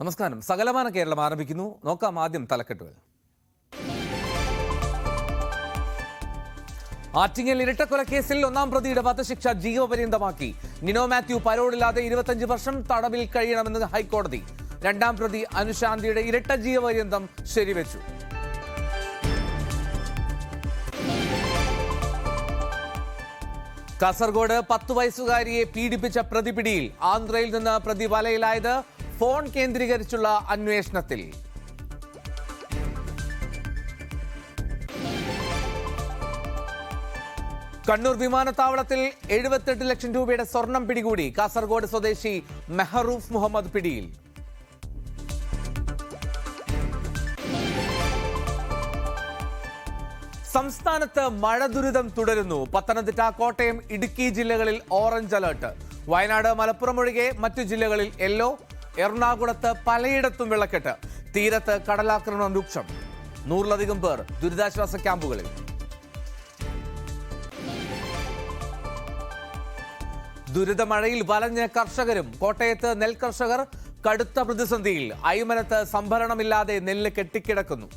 നമസ്കാരം. സകലമാന കേരളം ആരംഭിക്കുന്നു. നോക്കാം ആദ്യം തലക്കെട്ടുകൾ. ആറ്റിങ്ങൽ ഇരട്ടക്കൊലക്കേസിൽ ഒന്നാം പ്രതിയുടെ വധശിക്ഷ ജീവപര്യന്തമാക്കി. നിനോ മാത്യു പരോളില്ലാതെ 25 വർഷം തടവിൽ കഴിയണമെന്ന് ഹൈക്കോടതി. രണ്ടാം പ്രതി അനുശാന്തിയുടെ ഇരട്ട ജീവപര്യന്തം ശരിവെച്ചു. കാസർഗോഡ് 10 വയസ്സുകാരിയെ പീഡിപ്പിച്ച പ്രതി പിടിയിൽ. ആന്ധ്രയിൽ നിന്ന് പ്രതി വലയിലായത് ഫോൺ കേന്ദ്രീകരിച്ചുള്ള അന്വേഷണത്തിൽ. കണ്ണൂർ വിമാനത്താവളത്തിൽ 78 ലക്ഷം രൂപയുടെ സ്വർണം പിടികൂടി. കാസർഗോഡ് സ്വദേശി മെഹറൂഫ് മുഹമ്മദ് പിടിയിൽ. സംസ്ഥാനത്ത് മഴ ദുരിതം തുടരുന്നു. പത്തനംതിട്ട, കോട്ടയം, ഇടുക്കി ജില്ലകളിൽ ഓറഞ്ച് അലർട്ട്. വയനാട്, മലപ്പുറം ഒഴികെ മറ്റു ജില്ലകളിൽ യെല്ലോ. എറണാകുളത്ത് പലയിടത്തും വെള്ളക്കെട്ട്. തീരത്ത് കടലാക്രമണം രൂക്ഷം. 100-ലധികം പേർ ദുരിതാശ്വാസ ക്യാമ്പുകളിൽ. ദുരിതമഴയിൽ വലഞ്ഞ കർഷകരും. കോട്ടയത്ത് നെൽകർഷകർ കടുത്ത പ്രതിസന്ധിയിൽ. അയ്മനത്ത് സംഭരണമില്ലാതെ നെല്ല് കെട്ടിക്കിടക്കുന്നു.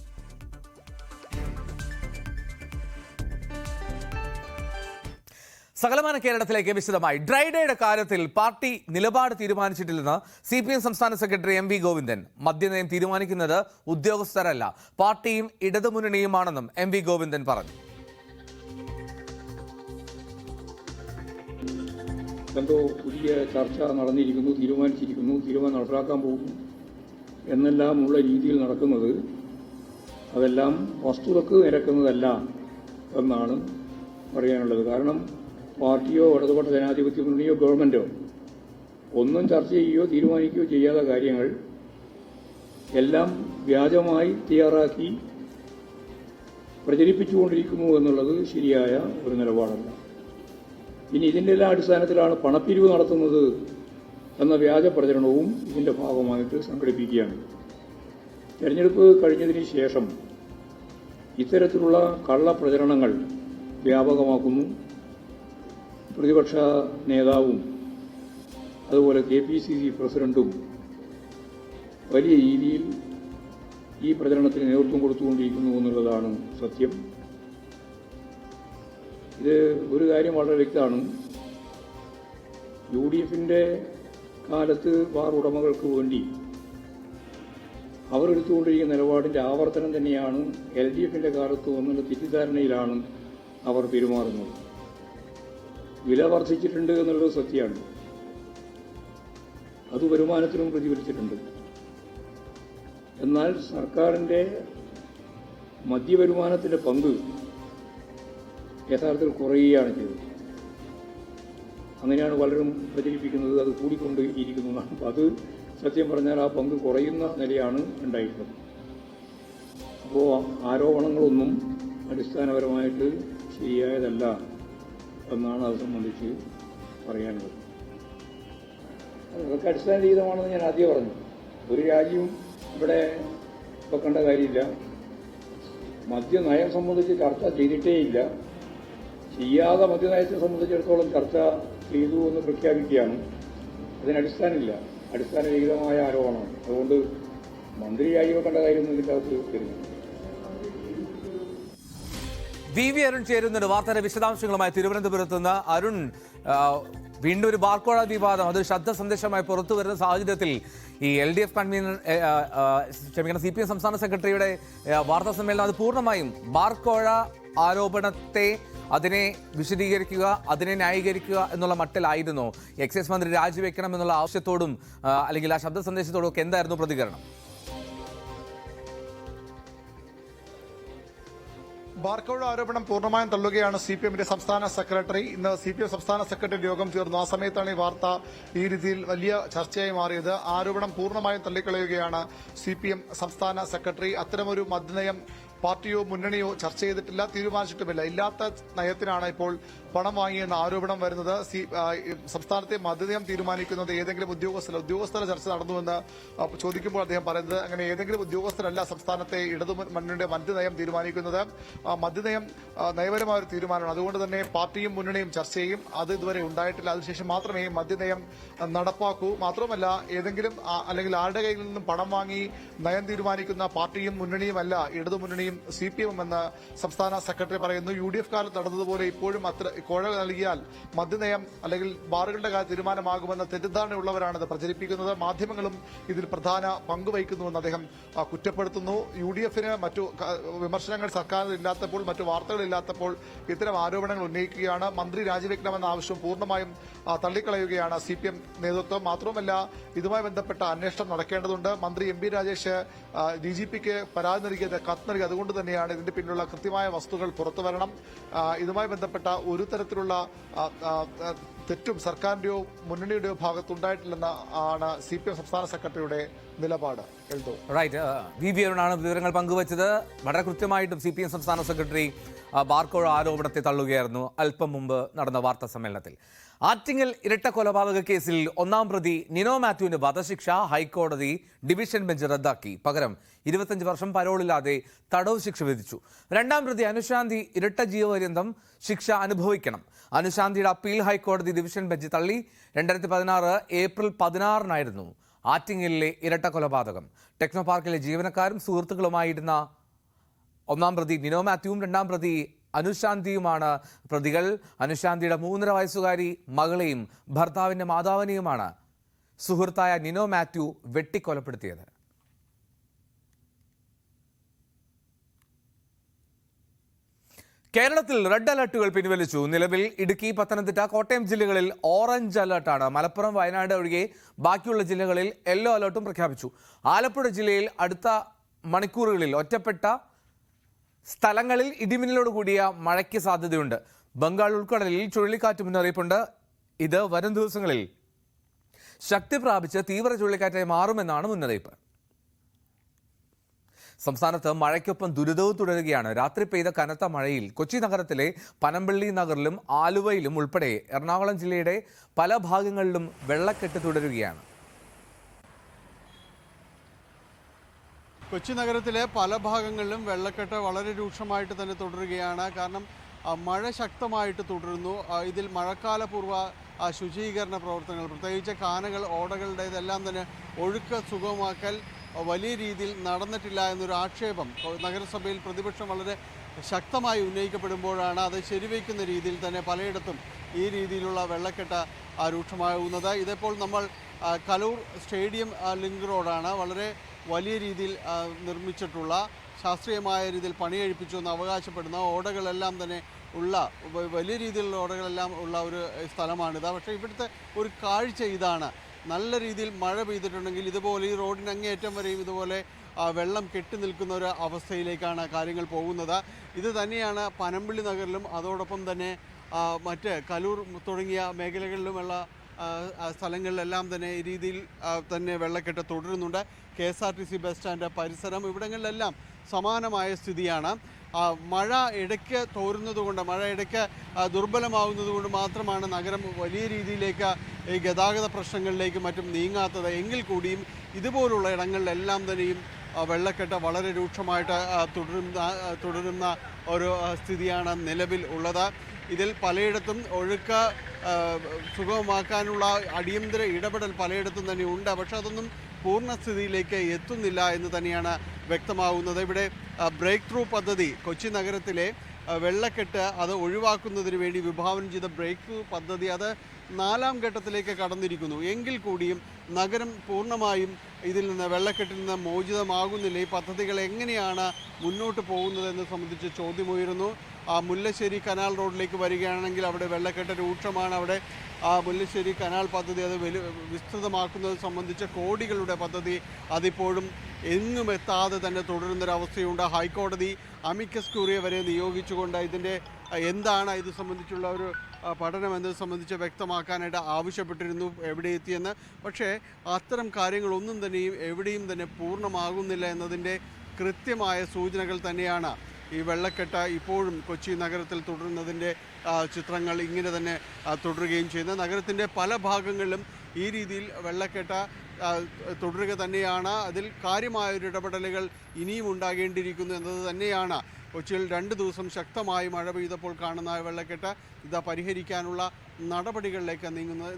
സകലമാന കേരളത്തിലേക്ക് വിശദമായി. ഡ്രൈഡേയുടെ കാര്യത്തിൽ പാർട്ടി നിലപാട് തീരുമാനിച്ചിട്ടില്ലെന്ന് CPM സംസ്ഥാന സെക്രട്ടറി MV ഗോവിന്ദൻ. മദ്യനയം തീരുമാനിക്കുന്നത് ഉദ്യോഗസ്ഥരല്ല, പാർട്ടിയും ഇടതുമുന്നണിയുമാണെന്നും MV ഗോവിന്ദൻ പറഞ്ഞു. എന്തോ പുതിയ ചർച്ച നടന്നിരിക്കുന്നു, തീരുമാനിച്ചിരിക്കുന്നു, തീരുമാനം നടപ്പാക്കാൻ പോകുന്നു എന്നെല്ലാമുള്ള രീതിയിൽ നടക്കുന്നത് അതെല്ലാം വസ്തുതക്ക് നിരക്കുന്നതല്ല എന്നാണ് പറയാനുള്ളത്. കാരണം പാർട്ടിയോ ഇടതുപക്ഷ ജനാധിപത്യ മുന്നണിയോ ഗവൺമെന്റോ ഒന്നും ചർച്ച ചെയ്യുകയോ തീരുമാനിക്കുകയോ ചെയ്യാത്ത കാര്യങ്ങൾ എല്ലാം വ്യാജമായി തയ്യാറാക്കി പ്രചരിപ്പിച്ചുകൊണ്ടിരിക്കുന്നു എന്നുള്ളത് ശരിയായ ഒരു നിലപാടല്ല. ഇനി ഇതിൻ്റെ എല്ലാ അടിസ്ഥാനത്തിലാണ് പണപ്പിരിവ് നടത്തുന്നത് എന്ന വ്യാജ പ്രചരണവും ഇതിൻ്റെ ഭാഗമായിട്ട് സംഘടിപ്പിക്കുകയാണ്. തെരഞ്ഞെടുപ്പ് കഴിഞ്ഞതിന് ശേഷം ഇത്തരത്തിലുള്ള കള്ളപ്രചരണങ്ങൾ വ്യാപകമാക്കുന്നു. പ്രതിപക്ഷ നേതാവും അതുപോലെ KPCC പ്രസിഡന്റും വലിയ രീതിയിൽ ഈ പ്രചരണത്തിന് നേതൃത്വം കൊടുത്തുകൊണ്ടിരിക്കുന്നു എന്നുള്ളതാണ് സത്യം. ഇത് ഒരു കാര്യം വളരെ വ്യക്തമാണ്. UDFന്റെ കാലത്ത് ബാർ ഉടമകൾക്ക് വേണ്ടി അവർ എടുത്തുകൊണ്ടിരിക്കുന്ന നിലപാടിൻ്റെ ആവർത്തനം തന്നെയാണ് LDFന്റെ കാലത്ത് എന്നുള്ള തെറ്റിദ്ധാരണയിലാണ് അവർ പെരുമാറുന്നത്. വില വർദ്ധിച്ചിട്ടുണ്ട് എന്നുള്ളത് സത്യമാണ്. അത് വരുമാനത്തിലും പ്രതിഫലിച്ചിട്ടുണ്ട്. എന്നാൽ സർക്കാരിൻ്റെ മദ്യവരുമാനത്തിൻ്റെ പങ്ക് യഥാർത്ഥത്തിൽ കുറയുകയാണ് ചെയ്തത്. അങ്ങനെയാണ് പലരും പ്രചരിപ്പിക്കുന്നത്. അത് കൂടിക്കൊണ്ട് ഇരിക്കുന്നതാണ്. അത് സത്യം പറഞ്ഞാൽ ആ പങ്ക് കുറയുന്ന നിലയാണ് ഉണ്ടായിട്ടുള്ളത്. അപ്പോൾ ആരോപണങ്ങളൊന്നും അടിസ്ഥാനപരമായിട്ട് ശരിയായതല്ല എന്നാണ് അത് സംബന്ധിച്ച് പറയാനുള്ളത്. അതൊക്കെ അടിസ്ഥാനരഹിതമാണെന്ന് ഞാൻ ആദ്യം പറഞ്ഞു. ഒരു രാജ്യവും ഇവിടെ വെക്കേണ്ട കാര്യമില്ല. മദ്യനയം സംബന്ധിച്ച് ചർച്ച ചെയ്തിട്ടേയില്ല. ചെയ്യാതെ മദ്യനയത്തെ സംബന്ധിച്ചിടത്തോളം ചർച്ച ചെയ്തു എന്ന് പ്രഖ്യാപിക്കുകയാണ്. അതിനടിസ്ഥാനമില്ല, അടിസ്ഥാനരഹിതമായ ആരോപണമാണ്. അതുകൊണ്ട് മന്ത്രി രാജിവെക്കേണ്ട കാര്യമൊന്നും ഇതിൻ്റെ അകത്ത് വരുന്നു. VV അരുൺ ചേരുന്നുണ്ട് വാർത്തയുടെ വിശദാംശങ്ങളുമായി തിരുവനന്തപുരത്ത് നിന്ന്. അരുൺ, വീണ്ടും ഒരു ബാർക്കോഴ വിവാദം, അത് ശബ്ദ സന്ദേശമായി പുറത്തു വരുന്ന സാഹചര്യത്തിൽ ഈ LDF കൺവീനർ CPM സംസ്ഥാന സെക്രട്ടറിയുടെ വാർത്താ സമ്മേളനം അത് പൂർണ്ണമായും ബാർക്കോഴ ആരോപണത്തെ അതിനെ വിശദീകരിക്കുക, അതിനെ ന്യായീകരിക്കുക എന്നുള്ള മട്ടിലായിരുന്നു. എക്സൈസ് മന്ത്രി രാജിവെക്കണം എന്നുള്ള ആവശ്യത്തോടും അല്ലെങ്കിൽ ആ ശബ്ദ സന്ദേശത്തോടും ഒക്കെ എന്തായിരുന്നു പ്രതികരണം? ബാർക്കോഴ ആരോപണം പൂർണ്ണമായും തള്ളുകയാണ് CPMന്റെ സംസ്ഥാന സെക്രട്ടറി. ഇന്ന് CPM സംസ്ഥാന സെക്രട്ടറി യോഗം ചേർന്നു. ആ സമയത്താണ് ഈ വാർത്ത ഈ രീതിയിൽ വലിയ ചർച്ചയായി മാറിയത്. ആരോപണം പൂർണ്ണമായും തള്ളിക്കളയുകയാണ് CPM സംസ്ഥാന സെക്രട്ടറി. അത്തരമൊരു മദ്യനയം പാർട്ടിയോ മുന്നണിയോ ചർച്ച ചെയ്തിട്ടില്ല, തീരുമാനിച്ചിട്ടുമില്ല. ഇല്ലാത്ത നയത്തിനാണ് ഇപ്പോൾ പണം വാങ്ങിയെന്ന ആരോപണം വരുന്നത്. സംസ്ഥാനത്തെ മദ്യനയം തീരുമാനിക്കുന്നത് ഏതെങ്കിലും ഉദ്യോഗസ്ഥര ചർച്ച നടന്നുവെന്ന് ചോദിക്കുമ്പോൾ അദ്ദേഹം പറയുന്നത് അങ്ങനെ ഏതെങ്കിലും ഉദ്യോഗസ്ഥരല്ല സംസ്ഥാനത്തെ ഇടതുമുന്നണിയുടെ മദ്യനയം തീരുമാനിക്കുന്നത്. മദ്യനയം നയപരമായ ഒരു തീരുമാനമാണ്. അതുകൊണ്ട് തന്നെ പാർട്ടിയും മുന്നണിയും ചർച്ച ചെയ്യും. അത് ഇതുവരെ ഉണ്ടായിട്ടില്ല. അതിനുശേഷം മാത്രമേ മദ്യനയം നടപ്പാക്കൂ. മാത്രമല്ല ഏതെങ്കിലും അല്ലെങ്കിൽ ആരുടെ കയ്യിൽ നിന്നും പണം വാങ്ങി നയം തീരുമാനിക്കുന്ന പാർട്ടിയും മുന്നണിയുമല്ല ഇടതുമുന്നണിയും CPM എന്ന് സംസ്ഥാന സെക്രട്ടറി പറയുന്നു. UDF കാലത്ത് നടന്നതുപോലെ ഇപ്പോഴും കോഴ നൽകിയാൽ മദ്യനയം അല്ലെങ്കിൽ ബാറുകളുടെ കാര്യം തീരുമാനമാകുമെന്ന തെറ്റിദ്ധാരണയുള്ളവരാണ് ഇത് പ്രചരിപ്പിക്കുന്നത്. മാധ്യമങ്ങളും ഇതിൽ പ്രധാന പങ്കുവഹിക്കുന്നുവെന്ന് അദ്ദേഹം കുറ്റപ്പെടുത്തുന്നു. UDFന് മറ്റു വിമർശനങ്ങൾ സർക്കാരിൽ ഇല്ലാത്തപ്പോൾ, മറ്റു വാർത്തകളില്ലാത്തപ്പോൾ ഇത്തരം ആരോപണങ്ങൾ ഉന്നയിക്കുകയാണ്. മന്ത്രി രാജിവെക്കണമെന്ന ആവശ്യം പൂർണ്ണമായും തള്ളിക്കളയുകയാണ് CPM നേതൃത്വം. മാത്രവുമല്ല ഇതുമായി ബന്ധപ്പെട്ട അന്വേഷണം നടക്കേണ്ടതുണ്ട്. മന്ത്രി MB രാജേഷ് DGPക്ക് പരാതി നൽകിയത് കത്ത് നൽകി. അതുകൊണ്ട് തന്നെയാണ് ഇതിന്റെ പിന്നിലുള്ള കൃത്യമായ വസ്തുതകൾ പുറത്തുവരണം. ഇതുമായി ബന്ധപ്പെട്ട ഒരു തരത്തിലുള്ള തെറ്റും സർക്കാരിന്റെയോ മുന്നണിയുടെയോ ഭാഗത്തുണ്ടായിട്ടില്ലെന്ന് ആണ് CPM സംസ്ഥാന സെക്രട്ടറിയുടെ നിലപാട്. റൈറ്റ്, VV അരുണാണ് വിവരങ്ങൾ പങ്കുവച്ചത്. വളരെ കൃത്യമായിട്ടും CPM സംസ്ഥാന സെക്രട്ടറി ബാർക്കോഴ ആരോപണത്തെ തള്ളുകയായിരുന്നു അല്പം മുമ്പ് നടന്ന വാർത്താ സമ്മേളനത്തിൽ. ആറ്റിങ്ങൽ ഇരട്ട കൊലപാതക കേസിൽ ഒന്നാം പ്രതി നിനോ മാത്യുവിന് വധശിക്ഷ ഹൈക്കോടതി ഡിവിഷൻ ബെഞ്ച് റദ്ദാക്കി. പകരം 25 വർഷം പരോളില്ലാതെ തടവ് ശിക്ഷ വിധിച്ചു. രണ്ടാം പ്രതി അനുശാന്തി ഇരട്ട ജീവപര്യന്തം ശിക്ഷ അനുഭവിക്കണം. അനുശാന്തിയുടെ അപ്പീൽ ഹൈക്കോടതി ഡിവിഷൻ ബെഞ്ച് തള്ളി. 2016 ഏപ്രിൽ 16 ആറ്റിങ്ങലിലെ ഇരട്ട കൊലപാതകം. ടെക്നോ പാർക്കിലെ ജീവനക്കാരും സുഹൃത്തുക്കളുമായിരുന്ന ഒന്നാം പ്രതി നിനോ മാത്യുവും രണ്ടാം പ്രതി അനുശാന്തിയുമാണ് പ്രതികൾ. അനുശാന്തിയുടെ 3.5 വയസ്സുകാരി മകളെയും ഭർത്താവിന്റെ മാതാവിനെയുമാണ് സുഹൃത്തായ നിനോ മാത്യു വെട്ടിക്കൊലപ്പെടുത്തിയത്. കേരളത്തിൽ റെഡ് അലർട്ടുകൾ പിൻവലിച്ചു. നിലവിൽ ഇടുക്കി, പത്തനംതിട്ട, കോട്ടയം ജില്ലകളിൽ ഓറഞ്ച് അലർട്ടാണ്. മലപ്പുറം, വയനാട് ഒഴികെ ബാക്കിയുള്ള ജില്ലകളിൽ യെല്ലോ അലർട്ടും പ്രഖ്യാപിച്ചു. ആലപ്പുഴ ജില്ലയിൽ അടുത്ത മണിക്കൂറുകളിൽ ഒറ്റപ്പെട്ട സ്ഥലങ്ങളിൽ ഇടിമിന്നലോട് കൂടിയ മഴയ്ക്ക് സാധ്യതയുണ്ട്. ബംഗാൾ ഉൾക്കടലിൽ ചുഴലിക്കാറ്റ് മുന്നറിയിപ്പുണ്ട്. ഇത് വരും ദിവസങ്ങളിൽ ശക്തി പ്രാപിച്ച് തീവ്ര ചുഴലിക്കാറ്റായി മാറുമെന്നാണ് മുന്നറിയിപ്പ്. സംസ്ഥാനത്ത് മഴയ്ക്കൊപ്പം ദുരിതവും തുടരുകയാണ്. രാത്രി പെയ്ത കനത്ത മഴയിൽ കൊച്ചി നഗരത്തിലെ പനമ്പള്ളി നഗറിലും ആലുവയിലും ഉൾപ്പെടെ എറണാകുളം ജില്ലയുടെ പല ഭാഗങ്ങളിലും വെള്ളക്കെട്ട് തുടരുകയാണ്. കൊച്ചി നഗരത്തിലെ പല ഭാഗങ്ങളിലും വെള്ളക്കെട്ട് വളരെ രൂക്ഷമായിട്ട് തന്നെ തുടരുകയാണ്. കാരണം മഴ ശക്തമായിട്ട് തുടരുന്നു. ഇതിൽ മഴക്കാലപൂർവ്വ ശുചീകരണ പ്രവർത്തനങ്ങൾ, പ്രത്യേകിച്ച് കാനകൾ, ഓടകളുടേതെല്ലാം തന്നെ ഒഴുക്ക് സുഗമമാക്കൽ വലിയ രീതിയിൽ നടന്നിട്ടില്ല എന്നൊരു ആക്ഷേപം നഗരസഭയിൽ പ്രതിപക്ഷം വളരെ ശക്തമായി ഉന്നയിക്കപ്പെടുമ്പോഴാണ് അത് ശരിവയ്ക്കുന്ന രീതിയിൽ തന്നെ പലയിടത്തും ഈ രീതിയിലുള്ള വെള്ളക്കെട്ട് രൂക്ഷമാകുന്നത്. ഇതിപ്പോൾ നമ്മൾ കലൂർ സ്റ്റേഡിയം ലിങ്ക് റോഡാണ്. വളരെ വലിയ രീതിയിൽ നിർമ്മിച്ചിട്ടുള്ള, ശാസ്ത്രീയമായ രീതിയിൽ പണികഴിപ്പിച്ചുവെന്ന് അവകാശപ്പെടുന്ന ഓടകളെല്ലാം തന്നെ ഉള്ള, വലിയ രീതിയിലുള്ള ഓടകളെല്ലാം ഉള്ള ഒരു സ്ഥലമാണിത്. പക്ഷേ ഇവിടുത്തെ ഒരു കാഴ്ച ഇതാണ്. നല്ല രീതിയിൽ മഴ പെയ്തിട്ടുണ്ടെങ്കിൽ ഇതുപോലെ ഈ റോഡിന് അങ്ങേയറ്റം വരെയും ഇതുപോലെ വെള്ളം കെട്ടി നിൽക്കുന്ന ഒരു അവസ്ഥയിലേക്കാണ് കാര്യങ്ങൾ പോകുന്നത്. ഇത് തന്നെയാണ് പനമ്പള്ളി നഗറിലും അതോടൊപ്പം തന്നെ മറ്റ് കലൂർ തുടങ്ങിയ മേഖലകളിലുമുള്ള സ്ഥലങ്ങളിലെല്ലാം തന്നെ ഈ രീതിയിൽ തന്നെ വെള്ളക്കെട്ട് തുടരുന്നുണ്ട്. KSRTC ബസ് സ്റ്റാൻഡ് പരിസരം ഇവിടങ്ങളിലെല്ലാം സമാനമായ സ്ഥിതിയാണ്. മഴ ഇടയ്ക്ക് തോരുന്നതുകൊണ്ട്, മഴ ഇടയ്ക്ക് ദുർബലമാകുന്നതുകൊണ്ട് മാത്രമാണ് നഗരം വലിയ രീതിയിലേക്ക് ഈ ഗതാഗത പ്രശ്നങ്ങളിലേക്കും മറ്റും നീങ്ങാത്തത്. എങ്കിൽ കൂടിയും ഇതുപോലുള്ള ഇടങ്ങളിലെല്ലാം തന്നെയും വെള്ളക്കെട്ട് വളരെ രൂക്ഷമായിട്ട് തുടരുന്ന ഒരു സ്ഥിതിയാണ് നിലവിൽ ഉള്ളത്. ഇതിൽ പലയിടത്തും ഒഴുക്ക് സുഗമമാക്കാനുള്ള അടിയന്തര ഇടപെടൽ പലയിടത്തും തന്നെ ഉണ്ട്. പക്ഷെ അതൊന്നും പൂർണ്ണസ്ഥിതിയിലേക്ക് എത്തുന്നില്ല എന്ന് തന്നെയാണ് വ്യക്തമാകുന്നത്. ഇവിടെ ബ്രേക്ക് ത്രൂ പദ്ധതി, കൊച്ചി നഗരത്തിലെ വെള്ളക്കെട്ട് അത് ഒഴിവാക്കുന്നതിന് വേണ്ടി വിഭാവനം ചെയ്ത ബ്രേക്ക് ത്രൂ പദ്ധതി അത് 4ാം ഘട്ടത്തിലേക്ക് കടന്നിരിക്കുന്നു. എങ്കിൽ കൂടിയും നഗരം പൂർണ്ണമായും ഇതിൽ നിന്ന്, വെള്ളക്കെട്ടിൽ നിന്ന് മോചിതമാകുന്നില്ല. ഈ പദ്ധതികൾ എങ്ങനെയാണ് മുന്നോട്ട് പോകുന്നതെന്ന് സംബന്ധിച്ച് ചോദ്യമുയരുന്നു. മുല്ലശ്ശേരി കനാൽ റോഡിലേക്ക് വരികയാണെങ്കിൽ അവിടെ വെള്ളക്കെട്ട് രൂക്ഷമാണ്. അവിടെ മുല്ലശ്ശേരി കനാൽ പദ്ധതി അത് വിസ്തൃതമാക്കുന്നത് സംബന്ധിച്ച കോടികളുടെ പദ്ധതി അതിപ്പോഴും എങ്ങും എത്താതെ തന്നെ തുടരുന്നൊരവസ്ഥയുണ്ട്. ഹൈക്കോടതി അമിക്കസ് ക്യൂറിയെ വരെ നിയോഗിച്ചുകൊണ്ട് ഇതിൻ്റെ എന്താണ് ഇത് സംബന്ധിച്ചുള്ള ഒരു പഠനം എന്നത് സംബന്ധിച്ച് വ്യക്തമാക്കാനായിട്ട് ആവശ്യപ്പെട്ടിരുന്നു എവിടെ എത്തിയെന്ന്. പക്ഷേ അത്തരം കാര്യങ്ങളൊന്നും തന്നെയും എവിടെയും തന്നെ പൂർണ്ണമാകുന്നില്ല എന്നതിൻ്റെ കൃത്യമായ സൂചനകൾ തന്നെയാണ്. ഈ വെള്ളക്കെട്ട് ഇപ്പോഴും കൊച്ചി നഗരത്തിൽ തുടരുന്നതിൻ്റെ ചിത്രങ്ങൾ ഇങ്ങനെ തന്നെ തുടരുകയും ചെയ്യുന്നത്. നഗരത്തിൻ്റെ പല ഭാഗങ്ങളിലും ഈ രീതിയിൽ വെള്ളക്കെട്ട് തുടരുക തന്നെയാണ്. അതിൽ കാര്യമായൊരു ഇടപെടലുകൾ ഇനിയും ഉണ്ടാകേണ്ടിയിരിക്കുന്നു എന്നത് തന്നെയാണ്. കൊച്ചിയിൽ 2 ദിവസം ശക്തമായി മഴ പെയ്തപ്പോൾ കാണുന്ന വെള്ളക്കെട്ട് ഇത് പരിഹരിക്കാനുള്ള നടപടികളിലേക്ക്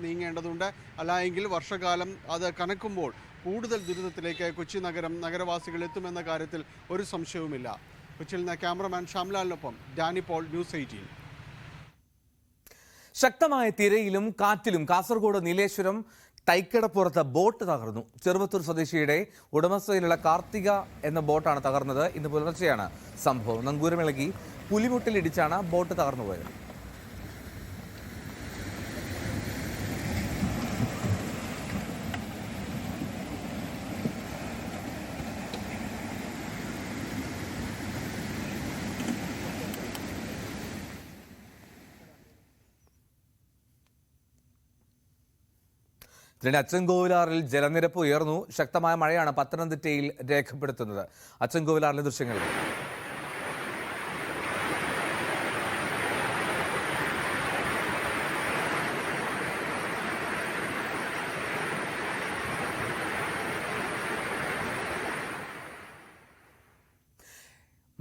നീങ്ങേണ്ടതുണ്ട്. അല്ലായെങ്കിൽ വർഷകാലം അത് കനക്കുമ്പോൾ കൂടുതൽ ദുരിതത്തിലേക്ക് കൊച്ചി നഗരവാസികൾ എത്തുമെന്ന കാര്യത്തിൽ ഒരു സംശയവുമില്ല. കൊച്ചിയിൽ നിന്ന് ക്യാമറമാൻ ഷംലാലിനൊപ്പം ഡാനി പോൾ, ന്യൂസ് 18. ശക്തമായ തിരയിലും കാറ്റിലും കാസർഗോഡ് നീലേശ്വരം തൈക്കടപ്പുറത്ത് ബോട്ട് തകർന്നു. ചെറുവത്തൂർ സ്വദേശിയുടെ ഉടമസ്ഥയിലുള്ള കാർത്തിക എന്ന ബോട്ടാണ് തകർന്നത്. ഇന്ന് പുലർച്ചെയാണ് സംഭവം. നങ്കൂരമിളകി പുലിമുട്ടിലിടിച്ചാണ് ബോട്ട് തകർന്നുപോയത്. ഇതിനിടെ അച്ചൻകോവിലാറിൽ ജലനിരപ്പ് ഉയർന്നു. ശക്തമായ മഴയാണ് പത്തനംതിട്ടയിൽ രേഖപ്പെടുത്തുന്നത്. അച്ചൻകോവിലാറിലെ ദൃശ്യങ്ങൾ.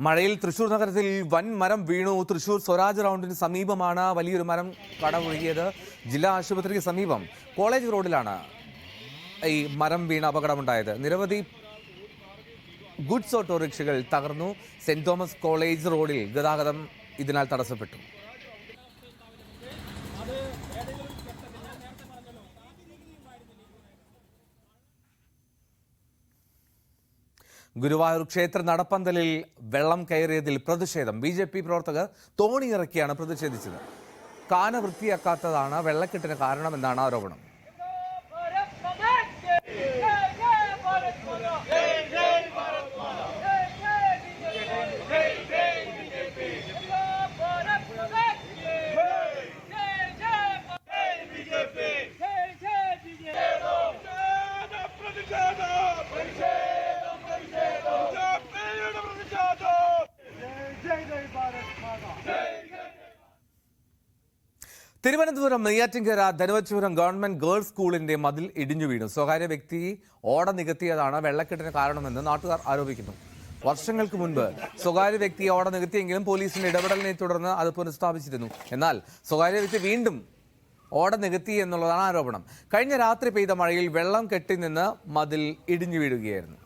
മഴയിൽ തൃശൂർ നഗരത്തിൽ വൻ മരം വീണു. തൃശൂർ സ്വരാജ് റൗണ്ടിന് സമീപമാണ് വലിയൊരു മരം കടപുഴകിയത്. ജില്ലാ ആശുപത്രിക്ക് സമീപം കോളേജ് റോഡിലാണ് ഈ മരം വീണ അപകടമുണ്ടായത്. നിരവധി ഗുഡ്സ് ഓട്ടോറിക്ഷകൾ തകർന്നു. സെന്റ് തോമസ് കോളേജ് റോഡിൽ ഗതാഗതം ഇതിനാൽ തടസ്സപ്പെട്ടു. ഗുരുവായൂർ ക്ഷേത്ര നടപ്പന്തലിൽ വെള്ളം കയറിയതിൽ പ്രതിഷേധം. BJP പ്രവർത്തകർ തോണിയിറക്കിയാണ് പ്രതിഷേധിച്ചത്. കാന വൃത്തിയാക്കാത്തതാണ് വെള്ളക്കെട്ടിന് കാരണമെന്നാണ് ആരോപണം. തിരുവനന്തപുരം നെയ്യാറ്റിൻകര ധനുവച്ചപുരം ഗവൺമെന്റ് ഗേൾസ് സ്കൂളിന്റെ മതിൽ ഇടിഞ്ഞു വീണു. സ്വകാര്യ വ്യക്തി ഓട നികത്തിയതാണ് വെള്ളക്കെട്ടിന് കാരണമെന്ന് നാട്ടുകാർ ആരോപിക്കുന്നു. വർഷങ്ങൾക്ക് മുൻപ് സ്വകാര്യ വ്യക്തി ഓട നികത്തിയെങ്കിലും പോലീസിന്റെ ഇടപെടലിനെ തുടർന്ന് അത് പുനഃസ്ഥാപിച്ചിരുന്നു. എന്നാൽ സ്വകാര്യ വ്യക്തി വീണ്ടും ഓട നികത്തി എന്നുള്ളതാണ് ആരോപണം. കഴിഞ്ഞ രാത്രി പെയ്ത മഴയിൽ വെള്ളം കെട്ടിനിന്ന് മതിൽ ഇടിഞ്ഞു വീഴുകയായിരുന്നു.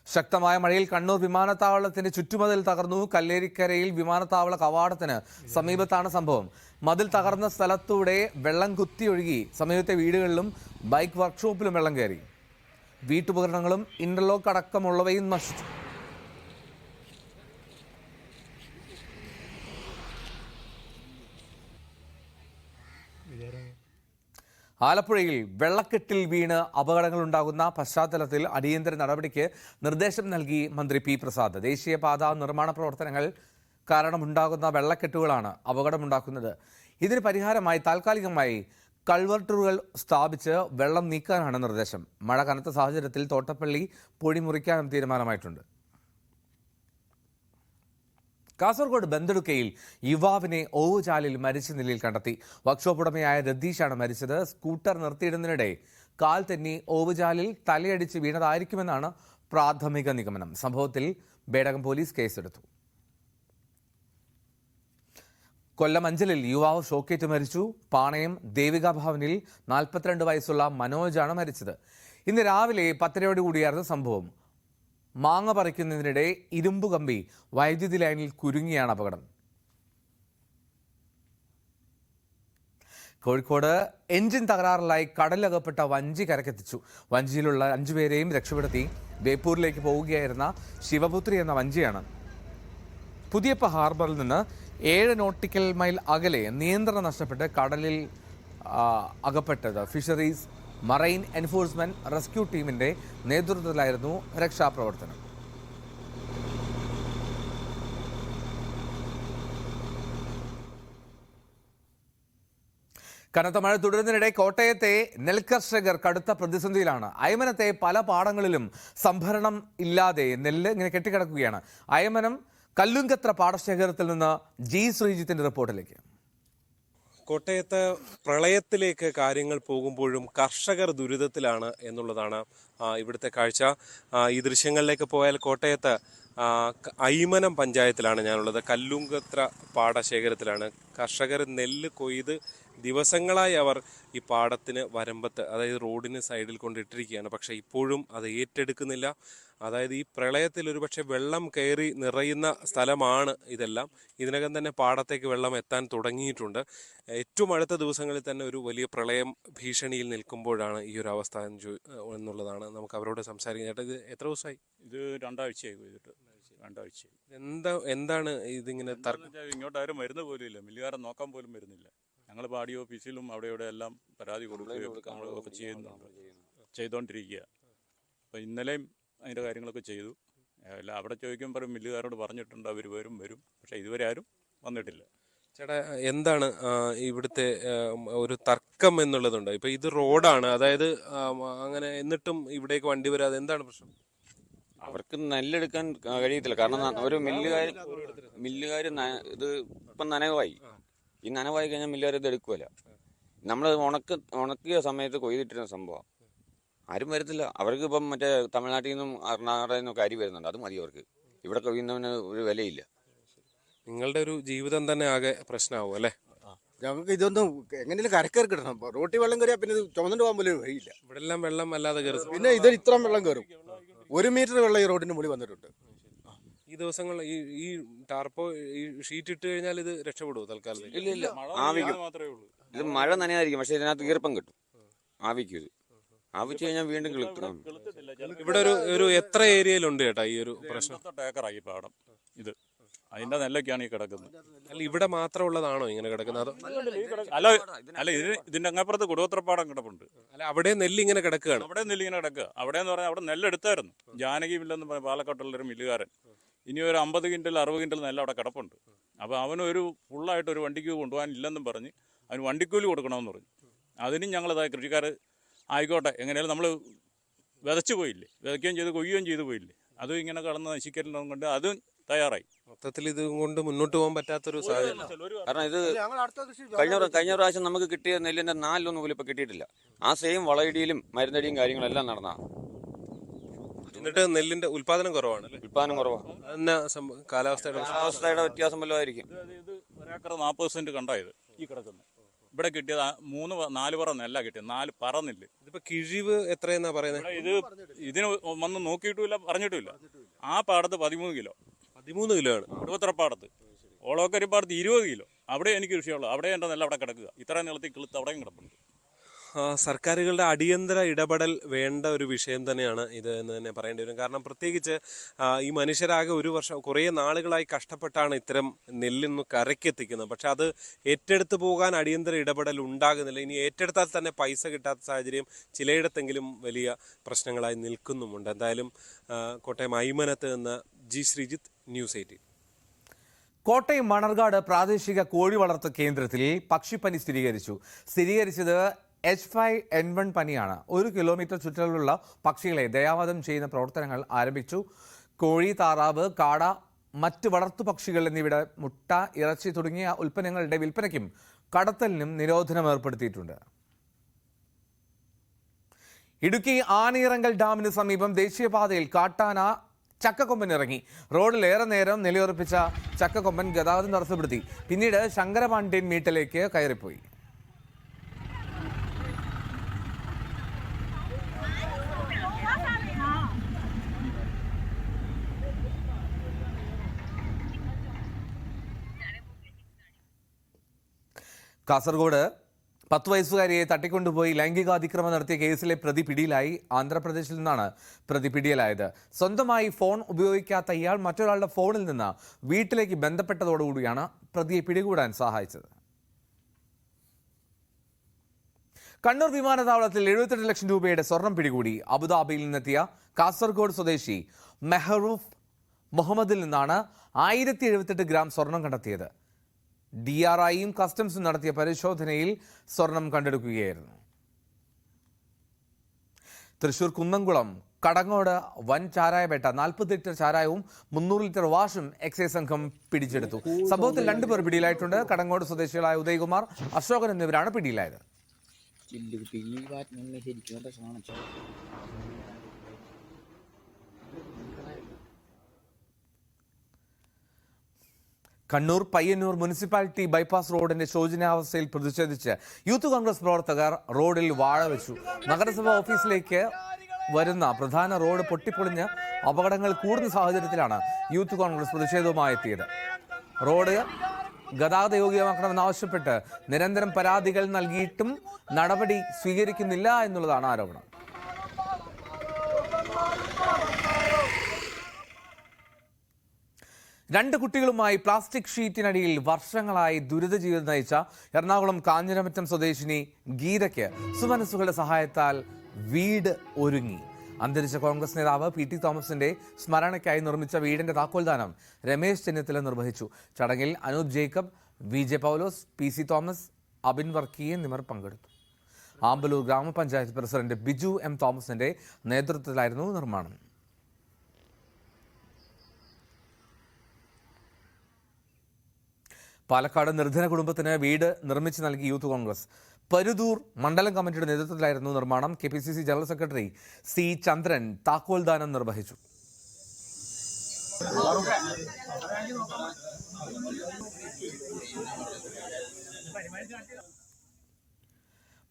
ശക്തമായ മഴയിൽ കണ്ണൂർ വിമാനത്താവളത്തിന്റെ ചുറ്റുമതിൽ തകർന്നു. കല്ലേരിക്കരയിൽ വിമാനത്താവള കവാടത്തിന് സമീപത്താണ് സംഭവം. മതിൽ തകർന്ന സ്ഥലത്തൂടെ വെള്ളം കുത്തിയൊഴുകി സമീപത്തെ വീടുകളിലും ബൈക്ക് വർക്ക്ഷോപ്പിലും വെള്ളം കയറി. വീട്ടുപകരണങ്ങളും ഇന്റർലോക്ക് അടക്കമുള്ളവയും നശിച്ചു. ആലപ്പുഴയിൽ വെള്ളക്കെട്ടിൽ വീണ് അപകടങ്ങളുണ്ടാകുന്ന പശ്ചാത്തലത്തിൽ അടിയന്തര നടപടിക്ക് നിർദ്ദേശം നൽകി മന്ത്രി പി പ്രസാദ്. ദേശീയപാത നിർമ്മാണ പ്രവർത്തനങ്ങൾ കാരണമുണ്ടാകുന്ന വെള്ളക്കെട്ടുകളാണ് അപകടമുണ്ടാക്കുന്നത്. ഇതിന് പരിഹാരമായി താൽക്കാലികമായി കൾവർട്ടുകൾ സ്ഥാപിച്ച് വെള്ളം നീക്കാനാണ് നിർദ്ദേശം. മഴ കനത്ത സാഹചര്യത്തിൽ തോട്ടപ്പള്ളി പൊഴി മുറിക്കാനും തീരുമാനമായിട്ടുണ്ട്. കാസർഗോഡ് ബന്തെടുക്കയിൽ യുവാവിനെ ഓവുചാലിൽ മരിച്ച നിലയിൽ കണ്ടെത്തി. വർക്ക്ഷോപ്പ് ഉടമയായ രതീഷാണ് മരിച്ചത്. സ്കൂട്ടർ നിർത്തിയിടുന്നതിനിടെ കാൽ തെന്നി ഓവുചാലിൽ തലയടിച്ച് വീണതായിരിക്കുമെന്നാണ് പ്രാഥമിക നിഗമനം. സംഭവത്തിൽ ബേഡകം പോലീസ് കേസെടുത്തു. കൊല്ലം അഞ്ചലിൽ യുവാവ് ഷോക്കേറ്റ് മരിച്ചു. പാണയം ദേവിക ഭവനിൽ 42 വയസ്സുള്ള മനോജാണ് മരിച്ചത്. ഇന്ന് രാവിലെ 10:30 സംഭവം. മാങ്ങ പറിക്കുന്നതിനിടെ ഇരുമ്പ് കമ്പി വൈദ്യുതി ലൈനിൽ കുരുങ്ങിയാണ് അപകടം. കോഴിക്കോട് എഞ്ചിൻ തകരാറിലായി കടലകപ്പെട്ട വഞ്ചി കരക്കെത്തിച്ചു. വഞ്ചിയിലുള്ള 5 പേരെയും രക്ഷപ്പെടുത്തി. ബേപ്പൂരിലേക്ക് പോവുകയായിരുന്ന ശിവപുത്രി എന്ന വഞ്ചിയാണ് പുതിയപ്പ ഹാർബറിൽ നിന്ന് 7 നോട്ടിക്കൽ മൈൽ അകലെ നിയന്ത്രണം നഷ്ടപ്പെട്ട് കടലിൽ അകപ്പെട്ടത്. ഫിഷറീസ് മറൈൻ എൻഫോഴ്സ്മെന്റ് റെസ്ക്യൂ ടീമിന്റെ നേതൃത്വത്തിലായിരുന്നു രക്ഷാപ്രവർത്തനം. കനത്ത മഴ തുടരുന്നതിനിടെ കോട്ടയത്തെ നെൽകർഷകർ കടുത്ത പ്രതിസന്ധിയിലാണ്. അയമനത്തെ പല പാടങ്ങളിലും സംഭരണം ഇല്ലാതെ നെല്ല് ഇങ്ങനെ കെട്ടിക്കിടക്കുകയാണ്. അയമനം കല്ലുങ്കത്ര പാടശേഖരത്തിൽ നിന്ന് ജി ശ്രീജിത്തിന്റെ റിപ്പോർട്ടിലേക്ക്. കോട്ടയത്ത് പ്രളയത്തിലേക്ക് കാര്യങ്ങൾ പോകുമ്പോഴും കർഷകർ ദുരിതത്തിലാണ് എന്നുള്ളതാണ് ഇവിടുത്തെ കാഴ്ച. ഈ ദൃശ്യങ്ങളിലേക്ക് പോയാൽ കോട്ടയത്ത് അയ്മനം പഞ്ചായത്തിലാണ് ഞാനുള്ളത്. കല്ലുങ്കത്ര പാടശേഖരത്തിലാണ് കർഷകർ നെല്ല് കൊയ്ത് ദിവസങ്ങളായി അവർ ഈ പാടത്തിന് വരമ്പത്ത്, അതായത് റോഡിന് സൈഡിൽ കൊണ്ടിട്ടിരിക്കുകയാണ്. പക്ഷേ ഇപ്പോഴും അത് ഏറ്റെടുക്കുന്നില്ല. അതായത് ഈ പ്രളയത്തിൽ ഒരുപക്ഷെ വെള്ളം കയറി നിറയുന്ന സ്ഥലമാണ് ഇതെല്ലാം. ഇതിനകം തന്നെ പാടത്തേക്ക് വെള്ളം എത്താൻ തുടങ്ങിയിട്ടുണ്ട്. ഏറ്റവും അടുത്ത ദിവസങ്ങളിൽ തന്നെ ഒരു വലിയ പ്രളയം ഭീഷണിയിൽ നിൽക്കുമ്പോഴാണ് ഈ ഒരു അവസ്ഥ എന്നുള്ളതാണ് നമുക്ക് അവരോട് സംസാരിക്കാൻ. ചേട്ടാ, ഇത് എത്ര ദിവസമായി? ഇത് രണ്ടാഴ്ചയായി പോയിട്ട്. രണ്ടാഴ്ചയായി. എന്താണ് ഇതിങ്ങനെ ഇങ്ങോട്ട് ആരും വരുന്ന പോലും ഇല്ല. മില്ലുകാരൻ നോക്കാൻ പോലും വരുന്നില്ല. ഞങ്ങൾ പാടി ഓഫീസിലും അവിടെ ഇവിടെ എല്ലാം പരാതി കൊടുക്കുകയൊക്കെ ചെയ്തുകൊണ്ടിരിക്കുക. അപ്പോൾ ഇന്നലെയും അതിൻ്റെ കാര്യങ്ങളൊക്കെ ചെയ്തു. അല്ല, അവിടെ ചോദിക്കുമ്പോൾ പറയും മില്ലുകാരോട് പറഞ്ഞിട്ടുണ്ട്, അവർ വരും. പക്ഷേ ഇതുവരെ ആരും വന്നിട്ടില്ല. ചേട്ടാ, എന്താണ് ഇവിടുത്തെ ഒരു തർക്കം എന്നുള്ളതുണ്ട്? ഇപ്പൊ ഇത് റോഡാണ്, അതായത് അങ്ങനെ എന്നിട്ടും ഇവിടേക്ക് വണ്ടി വരാതെ എന്താണ് പ്രശ്നം? അവർക്ക് നെല്ലെടുക്കാൻ കഴിയത്തില്ല. കാരണം ഒരു മില്ലുകാർ ഇത് ഇപ്പം നനവായി. ഈ നനവായി കഴിഞ്ഞാൽ മില്ലുകാർ ഇത് എടുക്കുമല്ല. നമ്മൾ ഉണക്കിയ സമയത്ത് കൊയ്തിട്ടിരുന്ന സംഭവം ആരും വരത്തില്ല. അവർക്ക് ഇപ്പം മറ്റേ തമിഴ്നാട്ടിൽ നിന്നും കർണാടകയിൽ നിന്നൊക്കെ അരി വരുന്നുണ്ട്, അത് മതി അവർക്ക്. ഇവിടെ കൊയ്യുന്നവന് ഒരു വിലയില്ല. നിങ്ങളുടെ ഒരു ജീവിതം തന്നെ ആകെ പ്രശ്നമാവും അല്ലേ? ഞങ്ങൾക്ക് ഇതൊന്നും എങ്ങനെയും കരക്കേറി കിട്ടണം. റോട്ടി വെള്ളം കയറിയാൽ പിന്നെ ഇത് ചുമന്നിട്ട് പോകാൻ പോലും വഴിയില്ല. ഇവിടെ എല്ലാം വെള്ളം അല്ലാതെ കയറി. പിന്നെ ഇതിൽ ഇത്രയും വെള്ളം കയറും. 1 മീറ്റർ വെള്ളം ഈ റോഡിന് മുകളിൽ വന്നിട്ടുണ്ട്. ഈ ദിവസങ്ങൾ ഈ ടാർപ്പോ ഈ ഷീറ്റ് ഇട്ട് കഴിഞ്ഞാൽ ഇത് രക്ഷപ്പെടുമോ തൽക്കാലം? ഇല്ല, ആവിക്കും. ഇത് മഴ നനയായിരിക്കും, പക്ഷെ ഇതിനകത്ത് ഈർപ്പം കിട്ടും. ആവിക്കും. ഇത് ആവിച്ചു കഴിഞ്ഞാൽ വീണ്ടും കിളുക്കണം. ഇവിടെ ഒരു എത്ര ഏരിയയിലുണ്ട് ചേട്ടാ ഈ ഒരു പ്രശ്നം? 28 ഏക്കറായി പാടം. ഇത് അതിന്റെ നെല്ലൊക്കെയാണ് ഈ കിടക്കുന്നത്. അല്ല, ഇവിടെ മാത്രം ഉള്ളതാണോ ഇങ്ങനെ കിടക്കുന്നത്? അല്ല ഇതിന്റെ അങ്ങപ്പുറത്ത് കുടുവത്രപ്പാടം കിടപ്പുണ്ട്. അല്ല, അവിടെ നെല്ല് ഇങ്ങനെ കിടക്കുകയാണ്. അവിടെ നെല്ലിങ്ങനെ കിടക്കുക. അവിടെ എന്ന് പറഞ്ഞാൽ അവിടെ നെല്ലെടുത്തായിരുന്നു. ജാനകി മില്ലെന്ന് പറഞ്ഞ പാലക്കാട്ടുള്ളൊരു മില്ലുകാരൻ. ഇനി ഒരു 50 ക്വിൻ്റൽ 60 ക്വിൻ്റൽ നെല്ല് അവിടെ കിടപ്പുണ്ട്. അപ്പോൾ അവനൊരു ഫുള്ളായിട്ട് ഒരു വണ്ടിക്ക് കൊണ്ടുപോകാനില്ലെന്നും പറഞ്ഞ് അവന് വണ്ടിക്കൂലി കൊടുക്കണമെന്ന് പറഞ്ഞു. അതിനും ഞങ്ങളതായ കൃഷിക്കാർ ആയിക്കോട്ടെ, എങ്ങനെയാലും നമ്മൾ വിതച്ചു പോയില്ലേ, വിതയ്ക്കുകയും ചെയ്ത് കൊയ്യുകയും ചെയ്തു പോയില്ലേ, അതും ഇങ്ങനെ കടന്ന് നശിക്കലിനും കൊണ്ട് അതും തയ്യാറായി. മൊത്തത്തിൽ ഇത് കൊണ്ട് മുന്നോട്ട് പോകാൻ പറ്റാത്തൊരു സാഹചര്യം. കാരണം ഇത് കഴിഞ്ഞ പ്രാവശ്യം നമുക്ക് കിട്ടിയ നെല്ലിന്റെ 4 പോലും ഇപ്പൊ കിട്ടിയിട്ടില്ല. ആ സെയിം വളയിടിയിലും മരുന്നടിയും കാര്യങ്ങളെല്ലാം നടന്ന. എന്നിട്ട് നെല്ലിന്റെ ഉൽപാദനം കുറവാണ്. ഉൽപാദനം കുറവാണ്. കാലാവസ്ഥയുടെ വ്യത്യാസം വല്ലതായിരിക്കും. ഇത് 1 ഏക്കർ 40 സെന്റ് കണ്ടായത് ഈ കിടക്കുന്നത്. ഇവിടെ കിട്ടിയത് 3-4 പറ നെല്ല കിട്ടിയത്, 4 പറ നെല്ല്. ഇതിപ്പോ കിഴിവ് എത്രയെന്നാ പറയുന്നത്? ഇതിന് വന്ന് നോക്കിയിട്ടുമില്ല, പറഞ്ഞിട്ടുമില്ല. ആ പാടത്ത് 13 കിലോ. 13 കിലോ ആണ്. കുടുവത്രപ്പാടത്ത്. ഓളോക്കരിപ്പാടത്ത് 20 കിലോ. അവിടെ എനിക്ക് കൃഷിയുള്ളൂ. അവിടെ എൻ്റെ നെല്ല് അവിടെ കിടക്കുക. ഇത്രയും നീളത്തിൽ കിളുത്ത് അവിടെയും കിടപ്പുണ്ട്. സർക്കാരുകളുടെ അടിയന്തര ഇടപെടൽ വേണ്ട ഒരു വിഷയം തന്നെയാണ് ഇത് എന്ന് തന്നെ പറയേണ്ടി വരും. കാരണം പ്രത്യേകിച്ച് ഈ മനുഷ്യരാകെ ഒരു വർഷം കുറേ നാളുകളായി കഷ്ടപ്പെട്ടാണ് ഇത്തരം നെല്ലിന്ന് കരയ്ക്കെത്തിക്കുന്നത്. പക്ഷെ അത് ഏറ്റെടുത്ത് പോകാൻ അടിയന്തര ഇടപെടൽ ഉണ്ടാകുന്നില്ല. ഇനി ഏറ്റെടുത്താൽ തന്നെ പൈസ കിട്ടാത്ത സാഹചര്യം ചിലയിടത്തെങ്കിലും വലിയ പ്രശ്നങ്ങളായി നിൽക്കുന്നുമുണ്ട്. എന്തായാലും കോട്ടയം അയ്മനത്ത് നിന്ന് ജി ശ്രീജിത്ത്, ന്യൂസ് 18. കോട്ടയം മണർകാട് പ്രാദേശിക കോഴി വളർത്തൽ കേന്ദ്രത്തിൽ പക്ഷിപ്പനി സ്ഥിരീകരിച്ചത് H5N1 പനിയാണ്. 1 കിലോമീറ്റർ ചുറ്റളവിലുള്ള പക്ഷികളെ ദയാവധം ചെയ്യുന്ന പ്രവർത്തനങ്ങൾ ആരംഭിച്ചു. കോഴി, താറാവ്, കാട, മറ്റ് വളർത്തു പക്ഷികൾ എന്നിവയുടെ മുട്ട, ഇറച്ചി തുടങ്ങിയ ഉൽപ്പന്നങ്ങളുടെ വിൽപ്പനയ്ക്കും കടത്തലിനും നിരോധനം ഏർപ്പെടുത്തിയിട്ടുണ്ട്. ഇടുക്കി ആനയിറങ്കൽ ഡാമിന് സമീപം ദേശീയപാതയിൽ കാട്ടാന ചക്കക്കൊമ്പൻ ഇറങ്ങി. റോഡിൽ ഏറെ നേരം നിലയുറപ്പിച്ച ചക്കക്കൊമ്പൻ ഗതാഗതം തടസ്സപ്പെടുത്തി. പിന്നീട് ശങ്കരപാണ്ഡ്യൻ മീട്ടിലേക്ക് കയറിപ്പോയി. കാസർഗോഡ് 10 വയസ്സുകാരിയെ തട്ടിക്കൊണ്ടുപോയി ലൈംഗികാതിക്രമം നടത്തിയ കേസിലെ പ്രതി പിടിയിലായി. ആന്ധ്രാപ്രദേശിൽ നിന്നാണ് പ്രതി പിടിയിലായത്. സ്വന്തമായി ഫോൺ ഉപയോഗിക്കാത്ത ഇയാൾ മറ്റൊരാളുടെ ഫോണിൽ നിന്ന് വീട്ടിലേക്ക് ബന്ധപ്പെട്ടതോടുകൂടിയാണ് പ്രതിയെ പിടികൂടാൻ സഹായിച്ചത്. കണ്ണൂർ വിമാനത്താവളത്തിൽ 78 ലക്ഷം രൂപയുടെ സ്വർണം പിടികൂടി. അബുദാബിയിൽ നിന്നെത്തിയ കാസർഗോഡ് സ്വദേശി മെഹറൂഫ് മുഹമ്മദിൽ നിന്നാണ് 1078 ഗ്രാം സ്വർണം കണ്ടെത്തിയത്. DRIയും കസ്റ്റംസും നടത്തിയ പരിശോധനയിൽ സ്വർണം കണ്ടെടുക്കുകയായിരുന്നു. തൃശൂർ കുന്നംകുളം കടങ്ങോട് വൻ ചാരായവേട്ട. 40 ലിറ്റർ ചാരായവും 300 ലിറ്റർ വാഷും എക്സൈസ് സംഘം പിടിച്ചെടുത്തു. സംഭവത്തിൽ 2 പേർ പിടിയിലായിട്ടുണ്ട്. കടങ്ങോട് സ്വദേശികളായ ഉദയകുമാർ, അശോകൻ എന്നിവരാണ് പിടിയിലായത്. കണ്ണൂർ പയ്യന്നൂർ മുനിസിപ്പാലിറ്റി ബൈപ്പാസ് റോഡിന്റെ ശോചനീയാവസ്ഥയിൽ പ്രതിഷേധിച്ച് യൂത്ത് കോൺഗ്രസ് പ്രവർത്തകർ റോഡിൽ വാഴ വെച്ചു. നഗരസഭാ ഓഫീസിലേക്ക് വരുന്ന പ്രധാന റോഡ് പൊട്ടിപ്പൊളിഞ്ഞ് അപകടങ്ങൾ കൂടുന്ന സാഹചര്യത്തിലാണ് യൂത്ത് കോൺഗ്രസ് പ്രതിഷേധവുമായി എത്തിയത്. റോഡ് ഗതാഗത യോഗ്യമാക്കണമെന്നാവശ്യപ്പെട്ട് നിരന്തരം പരാതികൾ നൽകിയിട്ടും നടപടി സ്വീകരിക്കുന്നില്ല എന്നുള്ളതാണ് ആരോപണം. രണ്ട് കുട്ടികളുമായി പ്ലാസ്റ്റിക് ഷീറ്റിനടിയിൽ വർഷങ്ങളായി ദുരിത ജീവിതം നയിച്ച എറണാകുളം കാഞ്ഞിരമറ്റം സ്വദേശിനി ഗീതയ്ക്ക് സുമനസ്സുകളുടെ സഹായത്താൽ വീട് ഒരുങ്ങി. അന്തരിച്ച കോൺഗ്രസ് നേതാവ് PT തോമസിന്റെ സ്മരണയ്ക്കായി നിർമ്മിച്ച വീടിന്റെ താക്കോൽദാനം രമേശ് ചെന്നിത്തല നിർവഹിച്ചു. ചടങ്ങിൽ അനൂപ് ജേക്കബ്, VJ പൗലോസ്, PC തോമസ്, അബിൻ വർക്കി എന്നിവർ പങ്കെടുത്തു. ആമ്പലൂർ ഗ്രാമപഞ്ചായത്ത് പ്രസിഡന്റ് ബിജു M തോമസിന്റെ നേതൃത്വത്തിലായിരുന്നു നിർമ്മാണം. പാലക്കാട് നിർധന കുടുംബത്തിന് വീട് നിർമ്മിച്ചു നൽകി യൂത്ത് കോൺഗ്രസ്. പരുതൂർ മണ്ഡലം കമ്മിറ്റിയുടെ നേതൃത്വത്തിലായിരുന്നു നിർമ്മാണം. KPCC ജനറൽ സെക്രട്ടറി C ചന്ദ്രൻ താക്കോൽദാനം നിർവഹിച്ചു.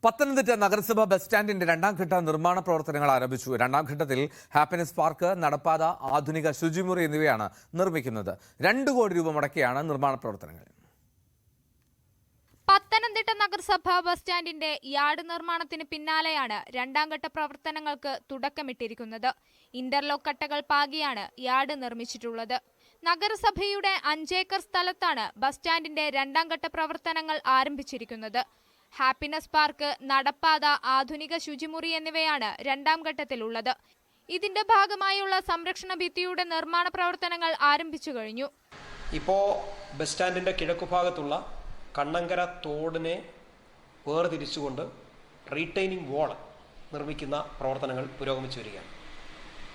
പത്തനംതിട്ട നഗരസഭ ബസ് സ്റ്റാൻഡിന്റെ 2ാം ഘട്ട നിർമ്മാണ പ്രവർത്തനങ്ങൾ ആരംഭിച്ചു. 2ാം ഘട്ടത്തിൽ ഹാപ്പിനെസ് പാർക്ക്, നടപ്പാത, ആധുനിക ശുചിമുറി എന്നിവയാണ് നിർമ്മിക്കുന്നത്. 2 കോടി രൂപ മുടക്കിയാണ് നിർമ്മാണ പ്രവർത്തനങ്ങൾ. പത്തനംതിട്ട നഗരസഭ ബസ് സ്റ്റാൻഡിന്റെ യാർഡ് നിർമ്മാണത്തിന് പിന്നാലെയാണ് 2ാം ഘട്ട പ്രവർത്തനങ്ങൾക്ക് തുടക്കമിട്ടിരിക്കുന്നത്. Interlock കട്ടകൾ പാകിയാണ് yard നിർമ്മിച്ചിട്ടുള്ളത്. നഗരസഭയുടെ 5 ഏക്കർ സ്ഥലത്താണ് ബസ് സ്റ്റാൻഡിന്റെ 2ാം ഘട്ട പ്രവർത്തനങ്ങൾ ആരംഭിച്ചിരിക്കുന്നത്. ഹാപ്പിനെസ് പാർക്ക്, നടപ്പാത, ആധുനിക ശുചിമുറി എന്നിവയാണ് 2ാം ഘട്ടത്തിലുള്ളത്. ഇതിന്റെ ഭാഗമായുള്ള സംരക്ഷണ ഭിത്തിയുടെ നിർമ്മാണ പ്രവർത്തനങ്ങൾ ആരംഭിച്ചു കഴിഞ്ഞു. ഇപ്പോൾ ബസ് സ്റ്റാൻഡിന്റെ കിഴക്കുഭാഗത്തുള്ള കണ്ണങ്കര തോടിനെ വേർതിരിച്ചുകൊണ്ട് റീറ്റെയിനിങ് വാൾ നിർമ്മിക്കുന്ന പ്രവർത്തനങ്ങൾ പുരോഗമിച്ചു വരികയാണ്.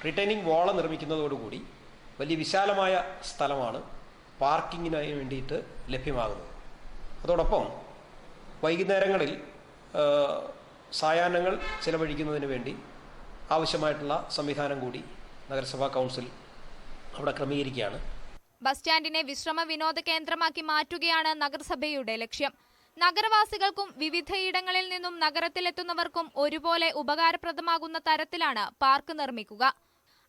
റീറ്റെയിനിങ് വാൾ നിർമ്മിക്കുന്നതോടുകൂടി വലിയ വിശാലമായ സ്ഥലമാണ് പാർക്കിങ്ങിനായി വേണ്ടിയിട്ട് ലഭ്യമാകുന്നത്. അതോടൊപ്പം വൈകുന്നേരങ്ങളിൽ സായാഹ്നങ്ങൾ ചെലവഴിക്കുന്നതിന് വേണ്ടി ആവശ്യമായിട്ടുള്ള സംവിധാനം കൂടി നഗരസഭാ കൗൺസിൽ അവിടെ ക്രമീകരിക്കുകയാണ്. ബസ് സ്റ്റാൻഡിനെ വിശ്രമ വിനോദ കേന്ദ്രമാക്കി മാറ്റുകയാണ് നഗരസഭയുടെ ലക്ഷ്യം. നഗരവാസികൾക്കും വിവിധയിടങ്ങളിൽ നിന്നും നഗരത്തിലെത്തുന്നവർക്കും ഒരുപോലെ ഉപകാരപ്രദമാകുന്ന തരത്തിലാണ് പാർക്ക് നിർമ്മിക്കുക.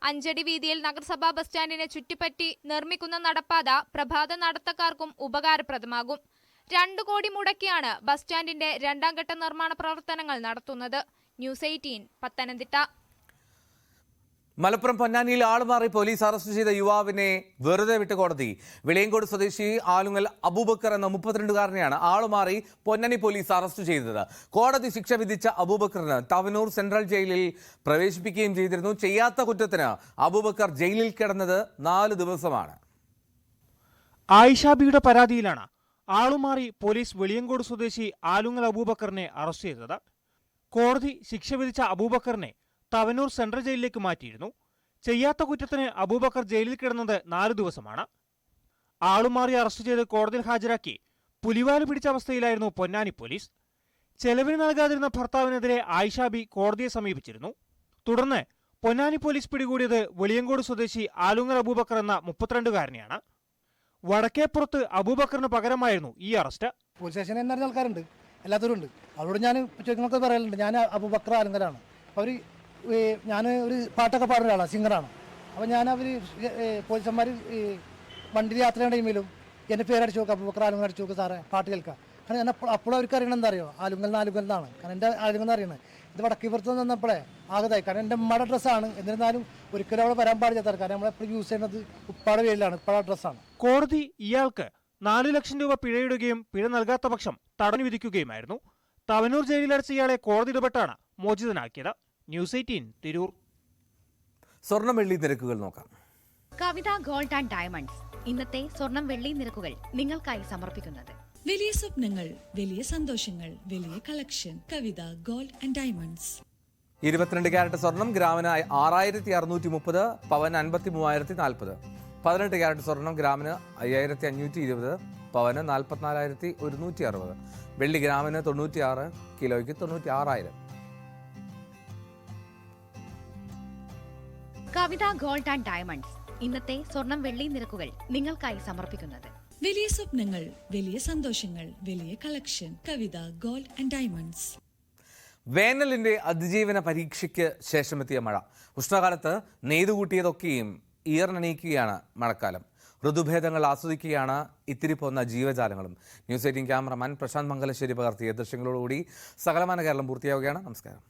5 അടി വീതിയിൽ നഗരസഭാ ബസ് സ്റ്റാൻഡിനെ ചുറ്റിപ്പറ്റി നിർമ്മിക്കുന്ന നടപ്പാത പ്രഭാത നടത്തക്കാർക്കും ഉപകാരപ്രദമാകും. 2 കോടി മുടക്കിയാണ് ബസ് സ്റ്റാൻഡിന്റെ 2ാം ഘട്ട നിർമ്മാണ പ്രവർത്തനങ്ങൾ നടത്തുന്നത്. ന്യൂസ് 18 പത്തനംതിട്ട. മലപ്പുറം പൊന്നാനിയിൽ ആളുമാറി പോലീസ് അറസ്റ്റ് ചെയ്ത യുവാവിനെ വെറുതെ വിട്ട് കോടതി. വിളയങ്കോട് സ്വദേശി ആലുങ്ങൽ അബൂബക്കർ എന്ന 32-കാരനെയാണ് ആളുമാറി പൊന്നാനി പോലീസ് അറസ്റ്റ് ചെയ്തത്. കോടതി ശിക്ഷ വിധിച്ച അബൂബക്കറിന് തവനൂർ സെൻട്രൽ ജയിലിൽ പ്രവേശിപ്പിക്കുകയും ചെയ്തിരുന്നു. ചെയ്യാത്ത കുറ്റത്തിന് അബൂബക്കർ ജയിലിൽ കിടന്നത് 4 ദിവസമാണ്. ആയിഷാബിയുടെ പരാതിയിലാണ് ആളുമാറി പോലീസ് വെളിയങ്കോട് സ്വദേശി ആലുങ്ങൽ അബൂബക്കറിനെ അറസ്റ്റ് ചെയ്തത്. കോടതി ശിക്ഷ വിധിച്ച അബൂബക്കറിനെ തവനൂർ സെൻട്രൽ ജയിലിലേക്ക് മാറ്റിയിരുന്നു. ചെയ്യാത്ത കുറ്റത്തിന് അബൂബക്കർ ജയിലിൽ കിടന്നത് 4 ദിവസമാണ്. ആളുമാറി അറസ്റ്റ് ചെയ്ത് കോടതിയിൽ ഹാജരാക്കി പുലിവാല് പിടിച്ച അവസ്ഥയിലായിരുന്നു പൊന്നാനി പോലീസ്. ചെലവിന് നൽകാതിരുന്ന ഭർത്താവിനെതിരെ ആയിഷാബി കോടതിയെ സമീപിച്ചിരുന്നു. തുടർന്ന് പൊന്നാനി പോലീസ് പിടികൂടിയത് വെളിയങ്കോട് സ്വദേശി ആലുങ്ങൽ അബൂബക്കർ എന്ന 32-കാരനെയാണ്. വടക്കേപ്പുറത്ത് അബൂബക്കറിന് പകരമായിരുന്നു ഈ അറസ്റ്റ്. പോലീസ് സ്റ്റേഷനിൽ എന്ന് പറഞ്ഞ ആൾക്കാരുണ്ട്, എല്ലാത്തവരും ഉണ്ട്. അവരോട് ഞാൻ ചോദിക്കുന്നൊക്കെ പറയലുണ്ട്, ഞാൻ അബൂബക്കർ ആലുങ്കലാണ്. അവർ ഞാൻ ഒരു പാട്ടൊക്കെ പാടുന്ന ഒരാളാണ്, സിംഗറാണ്. അപ്പോൾ ഞാൻ അവർ പോലീസന്മാർ വണ്ടിയിൽ യാത്ര ചെയ്യുന്ന ടൈമിലും എൻ്റെ പേരടിച്ച് നോക്കുക, അബൂബക്കർ ആലുങ്കൽ അടിച്ച് നോക്കുക സാറേ, പാട്ട് കേൾക്കാം. കാരണം ഞാൻ അപ്പോഴും അവർക്ക് അറിയണം എന്താ അറിയോ, ആലുങ്കൽ എന്നാണ്. കാരണം എൻ്റെ ആലുങ്കൽ അറിയണത്. ഇത് വടക്കിപ്പുറത്ത് നിന്നപ്പോഴേ ആകതായി. കാരണം എൻ്റെ ഉമ്മയുടെ ഡ്രസ്സാണ്. എന്നിരുന്നാലും ഒരിക്കലും അവിടെ വരാൻ പാടില്ല. കാരണം നമ്മളെപ്പോഴും യൂസ് ചെയ്യുന്നത് ഉപ്പാടെ പേരിലാണ്, ഉപ്പാടെ ഡ്രസ്സാണ്. കോടതി ഇയാൾക്ക് 4 ലക്ഷം രൂപ പിഴയിടുകയും പിഴ നൽകാത്ത പക്ഷം തടഞ്ഞു വിധിക്കുകയുമായിരുന്നു. തവനൂർ ജയിലിലടച്ച ഇയാളെ കോടതി ഇടപെട്ടാണ് മോചിതനാക്കിയത്. ന്യൂസ് 18 തിരൂർ. സ്വർണം വെള്ളി നിരക്കുകൾ നോക്കാം. കവിത ഗോൾഡ് ആൻഡ് ഡയമണ്ട്സ് ഇന്നത്തെ സ്വർണം വെള്ളി നിരക്കുകൾ നിങ്ങൾക്കായി സമർപ്പിക്കുന്നത് വലിയ സ്വപ്നങ്ങൾ, വലിയ സന്തോഷങ്ങൾ, വലിയ collection. Kavitha gold and diamonds. 22 carrot സ്വർണം ഗ്രാമിന് 6630, പവന് 53,040. 18 ക്യാരറ്റ് സ്വർണം ഗ്രാമിന് 5520, പവന് 44,160. വെള്ളി ഗ്രാമിന് 96, കിലോയ്ക്ക് 96,000. കവിത ഗോൾഡ് ആൻഡ് ഡയമണ്ട്സ് ഇന്നത്തെ സ്വർണം വെള്ളി നിരക്കുകൾ നിങ്ങൾക്കായി സമർപ്പിക്കുന്നത്. വലിയ സ്വപ്നങ്ങൾ, വലിയ സന്തോഷങ്ങൾ, വലിയ collection. Kavitha gold and diamonds. വേനലിന്റെ അതിജീവന പരീക്ഷയ്ക്ക് ശേഷമെത്തിയ മഴ. ഉഷ്ണകാലത്ത് നെയ്തുകൂട്ടിയതൊക്കെയും ഈർന്നണിയിക്കുകയാണ് മഴക്കാലം. ഋതുഭേദങ്ങൾ ആസ്വദിക്കുകയാണ് ഇത്തിരി പോന്ന ജീവജാലങ്ങളും. ന്യൂസ് 18 ക്യാമറമാൻ പ്രശാന്ത് മംഗലശ്ശേരി പകർത്തിയ ദൃശ്യങ്ങളോടുകൂടി സകലമാന കേരളം പൂർത്തിയാവുകയാണ്. നമസ്കാരം.